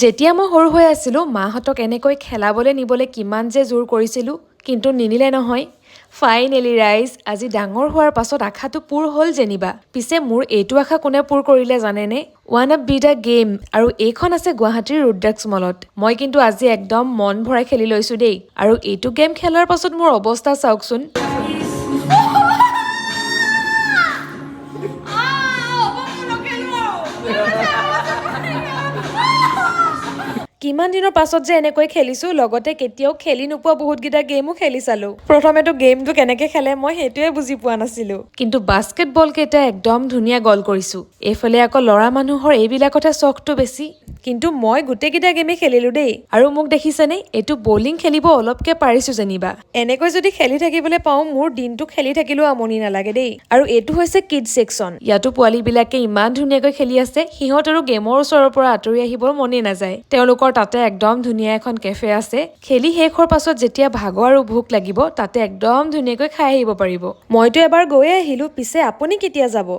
যেতিয়া মই সৰু হৈ আছিলোঁ মাহঁতক এনেকৈ খেলাবলৈ নিবলৈ কিমান যে জোৰ কৰিছিলোঁ কিন্তু নিনিলে নহয়। ফাইনেলি ৰাইজ আজি ডাঙৰ হোৱাৰ পাছত আশাটো পূৰ হ'ল যেনিবা। পিছে মোৰ এইটো আশা কোনে পূৰ কৰিলে জানেনে? One up B the game, আৰু এইখন আছে গুৱাহাটীৰ ৰুদ্ৰাক্স মলত। মই কিন্তু আজি একদম মন ভৰাই খেলি লৈছোঁ দেই। আৰু এইটো গেম খেলাৰ পাছত মোৰ অৱস্থা চাওকচোন। কিমান দিনৰ পাছত যে এনেকৈ খেলিছোঁ, লগতে কেতিয়াও খেলি নোপোৱা বহুতকেইটা গেমো খেলি চালোঁ। প্ৰথমেতো গেমটো কেনেকৈ খেলে মই সেইটোৱে বুজি পোৱা নাছিলোঁ, কিন্তু বাস্কেটবল কেইটা একদম ধুনীয়া গ'ল কৰিছোঁ। এইফালে আকৌ ল'ৰা মানুহৰ এইবিলাকতহে চখটো বেছি, কিন্তু মই গোটেইকেইটা গেমেই খেলিলোঁ দেই। আৰু মোক দেখিছেনে, এইটো বলিং খেলিব অলপকে পাৰিছোঁ যেনিবা। এনেকৈ যদি খেলি থাকিবলৈ পাওঁ মোৰ দিনটো খেলি থাকিলেও আমনি নালাগে দেই। আৰু এইটো হৈছে কিডছ ছেকশ্যন। ইয়াতো পোৱালীবিলাকে ইমান ধুনীয়াকৈ খেলি আছে, সিহঁত আৰু গেমৰ ওচৰৰ পৰা আঁতৰি আহিবৰ মনেই নাযায়। তেওঁলোকৰ তাতে একদম ধুনীয়া এখন কেফে আছে। খেলি শেষ হোৱাৰ পাছত যেতিয়া ভাগৰ আৰু ভোক লাগিব তাতে একদম ধুনীয়াকৈ খাই আহিব পাৰিব। মইতো এবাৰ গৈয়ে আহিলোঁ, পিছে আপুনি কেতিয়া যাব?